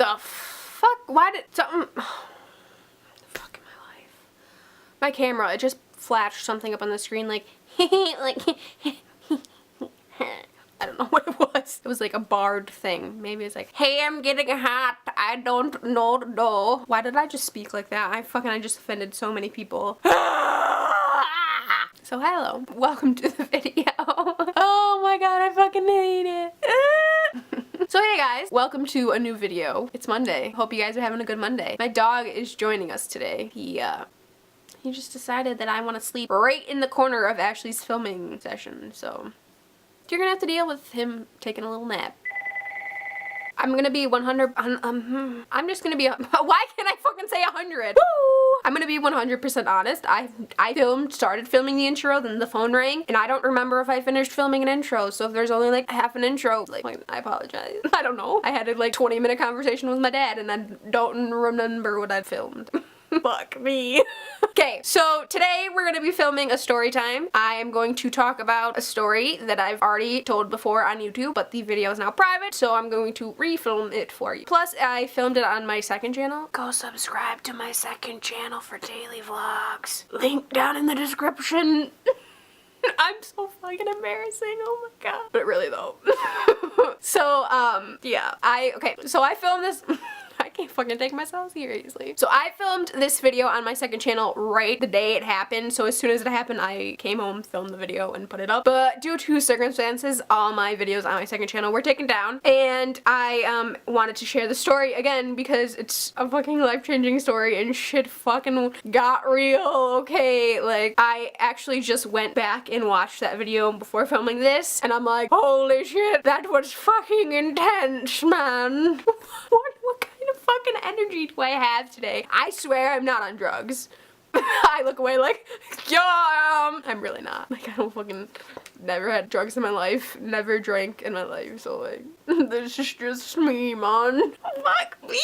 The fuck? Why did something... fuck in my life. My camera, it just flashed something up on the screen like, like, I don't know what it was. It was like a barred thing. Maybe it's like, hey, I'm getting hot. I don't know. Why did I just speak like that? I just offended so many people. So hello. Welcome to the video. Oh my god, I fucking hate it. So hey guys, welcome to a new video. It's Monday. Hope you guys are having a good Monday. My dog is joining us today. He just decided that I want to sleep right in the corner of Ashley's filming session, so you're gonna have to deal with him taking a little nap. I'm gonna be 100, I'm just gonna be, why can't I fucking say 100? Woo! I'm gonna be 100% honest. I started filming the intro, then the phone rang, and I don't remember if I finished filming an intro, so if there's only like half an intro, like I apologize. I don't know. I had a like 20-minute conversation with my dad, and I don't remember what I filmed. Fuck me. Okay, so today we're going to be filming a story time. I am going to talk about a story that I've already told before on YouTube, but the video is now private, so I'm going to refilm it for you. Plus, I filmed it on my second channel. Go subscribe to my second channel for daily vlogs. Link down in the description. I'm so fucking embarrassing, oh my god. But really though. So, yeah. So I filmed this... I can't fucking take myself seriously. So I filmed this video on my second channel right the day it happened. So as soon as it happened, I came home, filmed the video, and put it up. But due to circumstances, all my videos on my second channel were taken down. And I wanted to share the story again because it's a fucking life-changing story and shit fucking got real, okay? Like, I actually just went back and watched that video before filming this. And I'm like, holy shit, that was fucking intense, man. What kind of fucking energy do I have today? I swear I'm not on drugs. I look away like, yeah, I'm really not. Like, I don't fucking, never had drugs in my life, never drank in my life, so like, this is just me, man. Fuck me.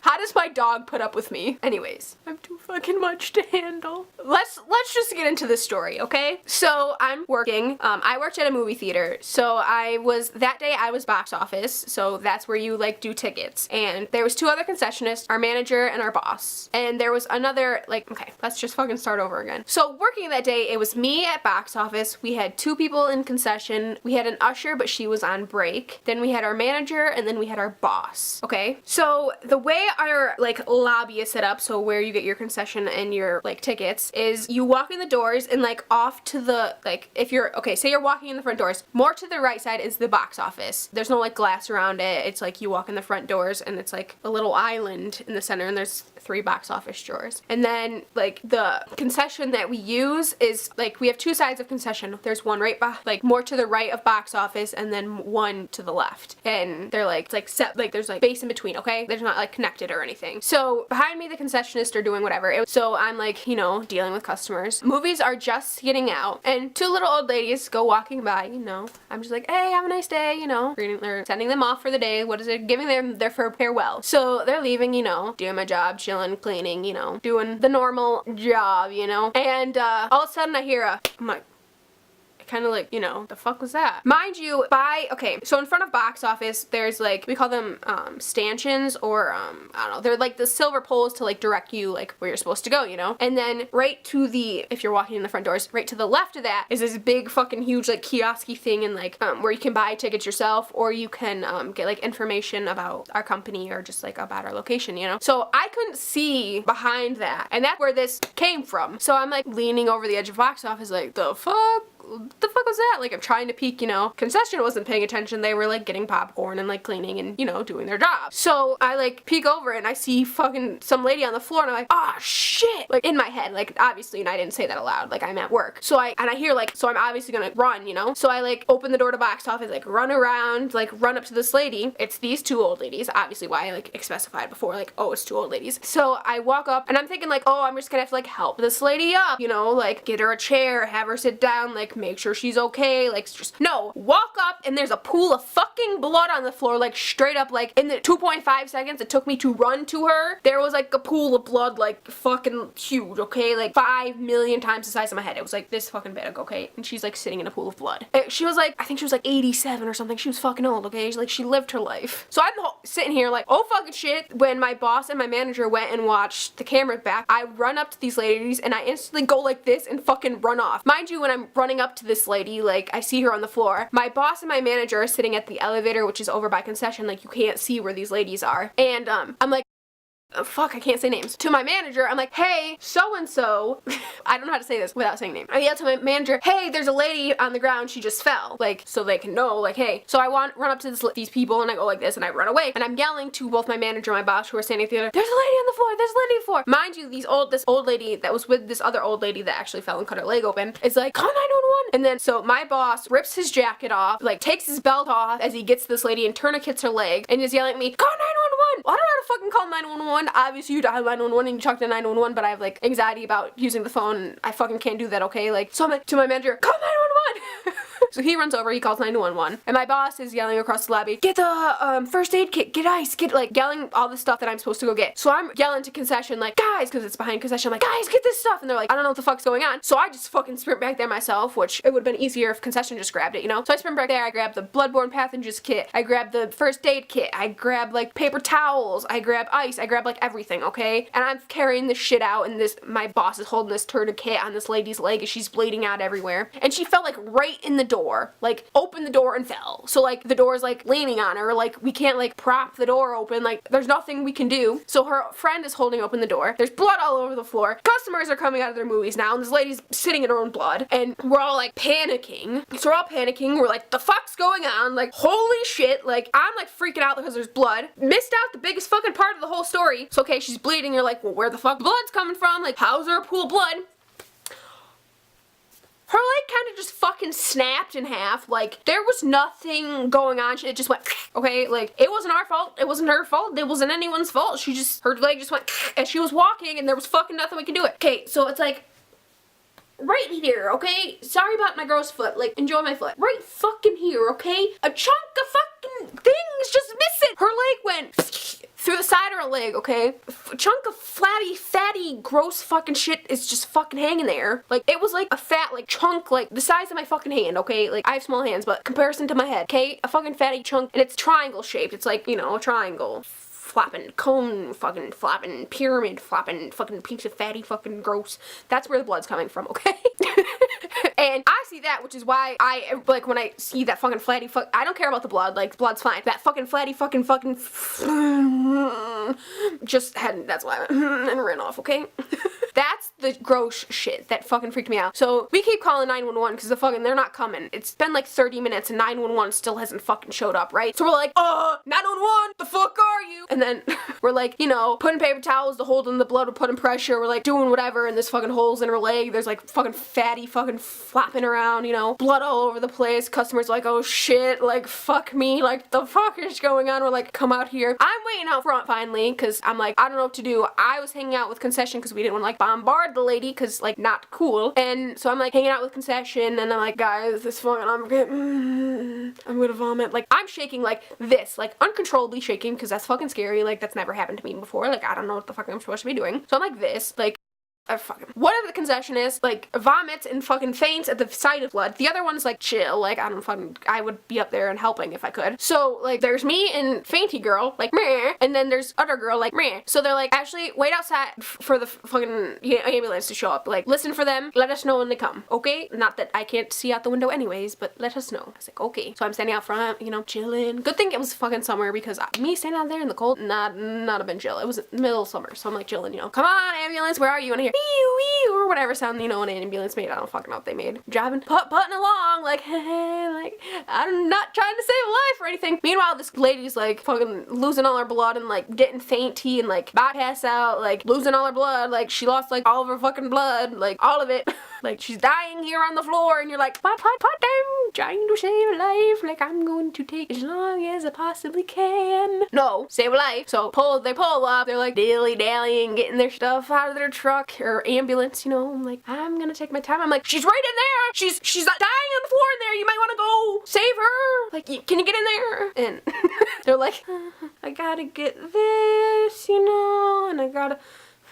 How does my dog put up with me? Anyways, I'm too fucking much to handle. Let's just get into this story, okay? So I'm working. I worked at a movie theater. So that day I was box office. So that's where you like do tickets. And there was two other concessionists, our manager and our boss. And there was another, like, okay, let's just fucking start over again. So working that day, it was me at box office. We had two people in concession. We had an usher, but she was on break. Then we had our manager, and then we had our boss, okay? So the way our like lobby is set up, so where you get your concession and your like tickets, is you walk in the doors and like off to the, like, if you're, okay, say you're walking in the front doors, more to the right side is the box office. There's no like glass around it. It's like you walk in the front doors and it's like a little island in the center and there's 3 box office drawers. And then like the concession that we use is like, we have 2 sides of concession. There's one right like more to the right of box office and then one to the left. And they're like, it's like set, like there's like space in between, okay? There's not like connected or anything. So behind me the concessionists are doing whatever. So I'm like, you know, dealing with customers. Movies are just getting out and 2 little old ladies go walking by, you know. I'm just like, hey, have a nice day, you know. They're sending them off for the day. What is it? Giving them their farewell. So they're leaving, you know, doing my job, chilling, cleaning, you know, doing the normal job, you know. And all of a sudden I hear I'm like, kind of like, you know, the fuck was that? Mind you, okay, so in front of box office, there's like, we call them stanchions, or I don't know, they're like the silver poles to like direct you like where you're supposed to go, you know? And then right to the, if you're walking in the front doors, right to the left of that is this big fucking huge like kiosk-y thing, and like where you can buy tickets yourself, or you can get like information about our company or just like about our location, you know? So I couldn't see behind that, and that's where this came from. So I'm like leaning over the edge of box office like, the fuck? What the fuck was that? Like, I'm trying to peek, you know. Concession wasn't paying attention. They were like getting popcorn and like cleaning and, you know, doing their job. So I like peek over and I see fucking some lady on the floor and I'm like, oh shit, like in my head, like obviously, and I didn't say that aloud, like I'm at work. So I hear like, so I'm obviously gonna run, you know. So I like open the door to box office, like run around, like run up to this lady. It's these 2 old ladies, obviously why I like specified before, like, oh, it's 2 old ladies. So I walk up and I'm thinking like, oh, I'm just gonna have to like help this lady up, you know, like get her a chair, have her sit down, like like make sure she's okay, like just no, walk up and there's a pool of fucking blood on the floor, like straight up, like in the 2.5 seconds it took me to run to her, there was like a pool of blood, like fucking huge, okay, like 5 million times the size of my head. It was like this fucking big, okay, and she's like sitting in a pool of blood. She was like, I think she was like 87 or something. She was fucking old, okay, she lived her life. So I'm sitting here like, oh fucking shit. When my boss and my manager went and watched the camera back, I run up to these ladies and I instantly go like this and fucking run off. Mind you, when I'm running up to this lady, like I see her on the floor, my boss and my manager are sitting at the elevator, which is over by concession, like you can't see where these ladies are, and I'm like, fuck, I can't say names. To my manager, I'm like, hey, so-and-so, I don't know how to say this without saying name. I yell to my manager, hey, there's a lady on the ground, she just fell. Like, so they can know, like, hey. So I run up to these people and I go like this and I run away. And I'm yelling to both my manager and my boss who are standing at the other, there's a lady on the floor, there's a lady on the floor. Mind you, this old lady that was with this other old lady that actually fell and cut her leg open is like, call 911. And then, so my boss rips his jacket off, like takes his belt off as he gets this lady and tourniquets her leg and is yelling at me, call 911. Well, I don't know how to fucking call 911. Obviously you dial 911 and you talk to 911, but I have like anxiety about using the phone and I fucking can't do that, okay? Like, so I'm like to my manager, call 911. So he runs over, he calls 911, and my boss is yelling across the lobby, get the first aid kit, get ice, get like yelling all the stuff that I'm supposed to go get. So I'm yelling to concession like, guys, because it's behind concession, I'm like, guys, get this stuff, and they're like, I don't know what the fuck's going on. So I just fucking sprint back there myself, which it would have been easier if concession just grabbed it, you know? So I sprint back there, I grab the bloodborne pathogens kit, I grab the first aid kit, I grab like paper towels, I grab ice, I grab like everything, okay? And I'm carrying this shit out, and my boss is holding this tourniquet on this lady's leg as she's bleeding out everywhere. And she fell like right in the door, like opened the door and fell. So like the door is like leaning on her, like we can't like prop the door open, like there's nothing we can do. So her friend is holding open the door. There's blood all over the floor. Customers are coming out of their movies now, and this lady's sitting in her own blood, and we're all like panicking. So we're all panicking. We're like, the fuck's going on? Like, holy shit. Like, I'm like freaking out because there's blood. Missed out the biggest fucking part of the whole story. So okay, she's bleeding. You're like, well, where the fuck blood's coming from? Like, how's there a pool of blood? Her leg kind of just fucking snapped in half. Like, there was nothing going on. It just went, okay? Like, it wasn't our fault. It wasn't her fault. It wasn't anyone's fault. Her leg just went as she was walking, and there was fucking nothing we can do it. Okay, so it's like, right here, okay? Sorry about my gross foot. Like, enjoy my foot. Right fucking here, okay? A chunk of fucking thing is just missing. Her leg went through the side of her leg, okay? A chunk of fatty, gross fucking shit is just fucking hanging there. Like, it was like a fat, like, chunk, like, the size of my fucking hand, okay? Like, I have small hands, but comparison to my head, okay? A fucking fatty chunk, and it's triangle shaped. It's like, you know, a triangle. Flopping, cone fucking flopping, pyramid flopping, fucking piece of fatty fucking gross. That's where the blood's coming from, okay? And I see that, which is why I, like, when I see that fucking flatty I don't care about the blood, like, blood's fine. That fucking flatty fucking just had, that's why I and ran off, okay? That's the gross shit that fucking freaked me out. So we keep calling 911 because they're not coming. It's been like 30 minutes and 911 still hasn't fucking showed up, right? So we're like, 911, the fuck are you? And then we're like, you know, putting paper towels to hold in the blood, we're putting pressure, we're like doing whatever, and there's fucking holes in her leg, there's like fucking fatty fucking flapping around, you know, blood all over the place. Customers like, oh shit, like fuck me, like the fuck is going on? We're like, come out here. I'm waiting out front finally because I'm like, I don't know what to do. I was hanging out with concession because we didn't want to like bombard the lady because like not cool, and so I'm like hanging out with concession, and I'm like, guys, this fucking I'm gonna vomit. Like, I'm shaking like this, like uncontrollably shaking because that's fucking scary. Like, that's never happened to me before. Like, I don't know what the fuck I'm supposed to be doing. So I'm like this, like, whatever the concession is, like, vomits and fucking faints at the sight of blood. The other one's like chill, like, I would be up there and helping if I could. So, like, there's me and fainty girl, like, meh, and then there's other girl, like, meh. So they're like, Ashley, wait outside for the fucking ambulance to show up. Like, listen for them, let us know when they come, okay? Not that I can't see out the window anyways, but let us know. I was like, okay. So I'm standing out front, you know, chilling. Good thing it was fucking summer because me standing out there in the cold, not have been chill. It was middle of summer, so I'm like chilling, you know. Come on, ambulance, where are you? And I hear or whatever sound, you know, an ambulance made. I don't fucking know what they made. Driving, putting along, like, hey, like, I'm not trying to save a life or anything. Meanwhile, this lady's like fucking losing all her blood and like getting fainty and like about to pass out, like losing all her blood, like she lost like all of her fucking blood, like all of it. Like, she's dying here on the floor, and you're like, but I'm trying to save a life, like, I'm going to take as long as I possibly can. No, save a life. So they pull up, they're like dilly-dallying, getting their stuff out of their truck, her ambulance, you know. I'm like, I'm gonna take my time. I'm like, she's right in there. She's dying on the floor in there. You might want to go save her. Like, can you get in there? And they're like, I gotta get this, you know, and I gotta,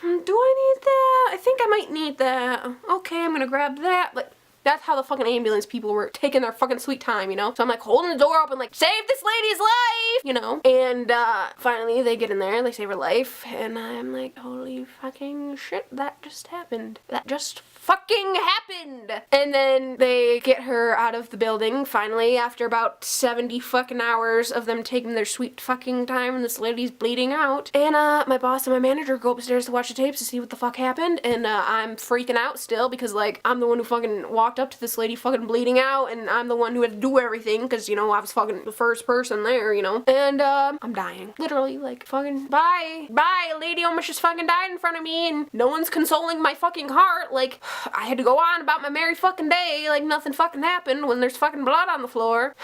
do I need that? I think I might need that. Okay, I'm gonna grab that. Like, that's how the fucking ambulance people were taking their fucking sweet time, you know? So I'm like holding the door open, like, save this lady's life, you know? And finally they get in there and they save her life. And I'm like, holy fucking shit, that just happened. That just fucking happened. And then they get her out of the building finally after about 70 fucking hours of them taking their sweet fucking time and this lady's bleeding out. And my boss and my manager go upstairs to watch the tapes to see what the fuck happened. And I'm freaking out still because, like, I'm the one who fucking walked up to this lady fucking bleeding out, and I'm the one who had to do everything because, you know, I was fucking the first person there, you know. And I'm dying. Literally, like, fucking bye. A lady almost just fucking died in front of me, and no one's consoling my fucking heart. Like, I had to go on about my merry fucking day like nothing fucking happened when there's fucking blood on the floor.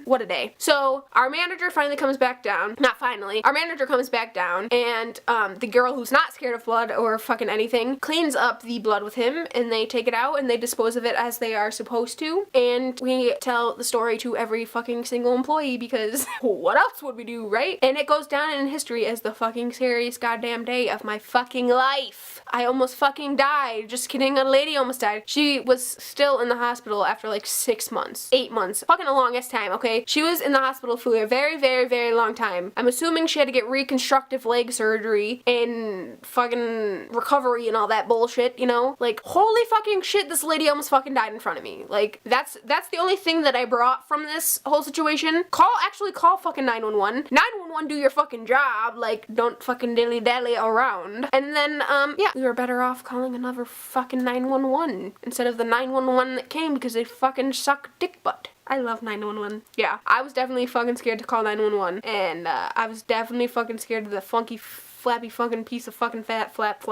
What a day. So our manager finally comes back down. Not finally. Our manager comes back down, and the girl who's not scared of blood or fucking anything cleans up the blood with him, and they take it out and they dispose of it as they are supposed to. And we tell the story to every fucking single employee because what else would we do, right? And it goes down in history as the fucking scariest goddamn day of my fucking life. I almost fucking died. Just kidding. A lady almost died. She was still in the hospital after like 6 months. 8 months. Fucking the longest time, okay? She was in the hospital for a very, very, very long time. I'm assuming she had to get reconstructive leg surgery and fucking recovery and all that bullshit, you know? Like, holy fucking shit, this lady almost fucking died in front of me. Like, that's the only thing that I brought from this whole situation. Actually call fucking 911. 911, do your fucking job. Like, don't fucking dilly-dally around. And then, yeah, we were better off calling another fucking 911 instead of the 911 that came because they fucking suck dick butt. I love 911. Yeah, I was definitely fucking scared to call 911. And I was definitely fucking scared of the funky, flappy fucking piece of fucking fat flap.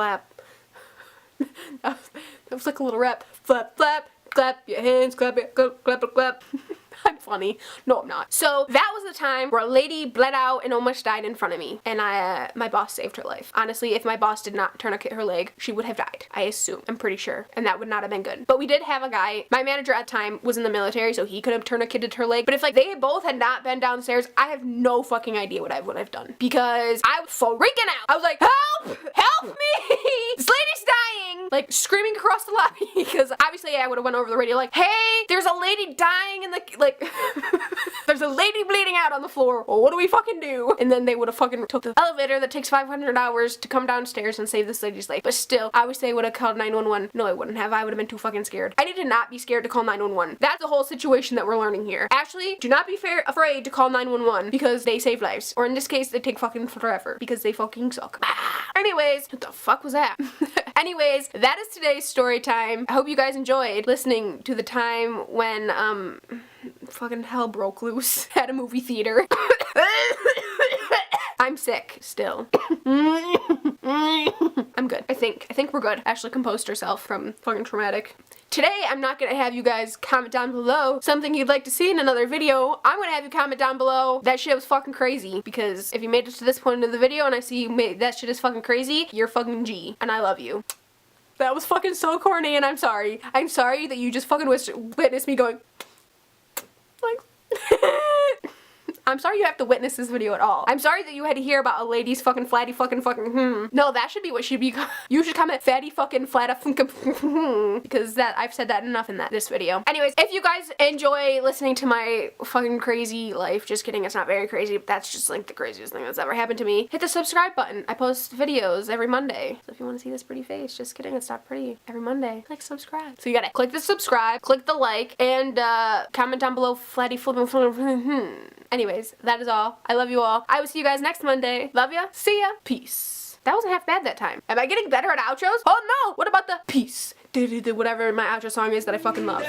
that was like a little rap. Flap, flap, clap your hands, clap it, clap. I'm funny. No, I'm not. So that was the time where a lady bled out and almost died in front of me. And my boss saved her life. Honestly, if my boss did not tourniquet her leg, she would have died. I assume. I'm pretty sure. And that would not have been good. But we did have a guy, my manager at the time was in the military, so he could have tourniqueted her leg. But if like they both had not been downstairs, I have no fucking idea what I would have done. Because I was freaking out. I was like, help! Help me! This lady's dying! Like screaming across the lobby. Because obviously I would have went over the radio like, hey, there's a lady dying in the, like, there's a lady bleeding out on the floor. Well, what do we fucking do? And then they would have fucking took the elevator that takes 500 hours to come downstairs and save this lady's life. But still, I would say I would have called 911. No, I wouldn't have. I would have been too fucking scared. I need to not be scared to call 911. That's the whole situation that we're learning here. Ashley, do not be afraid to call 911 because they save lives. Or in this case, they take fucking forever because they fucking suck. Anyways, what the fuck was that? Anyways, that is today's story time. I hope you guys enjoyed listening to the time when, fucking hell broke loose at a movie theater. I'm sick still. I'm good. I think we're good. Ashley composed herself from fucking traumatic. Today, I'm not gonna have you guys comment down below something you'd like to see in another video. I'm gonna have you comment down below that shit was fucking crazy, because if you made it to this point in the video and I see you made that shit is fucking crazy, you're fucking G, and I love you. That was fucking so corny, and I'm sorry. I'm sorry that you just fucking witnessed me going like I'm sorry you have to witness this video at all. I'm sorry that you had to hear about a lady's fucking flatty fucking No, that should be what should be. You should comment fatty fucking flatta because that I've said that enough in this video. Anyways, if you guys enjoy listening to my fucking crazy life, just kidding, it's not very crazy, but that's just like the craziest thing that's ever happened to me. Hit the subscribe button. I post videos every Monday. So if you want to see this pretty face, just kidding, it's not pretty. Every Monday, click subscribe. So you gotta click the subscribe, click the like, and comment down below flatty flippin'. Anyways, that is all. I love you all. I will see you guys next Monday. Love ya. See ya. Peace. That wasn't half bad that time. Am I getting better at outros? Oh no! What about the peace? Whatever my outro song is that I fucking love.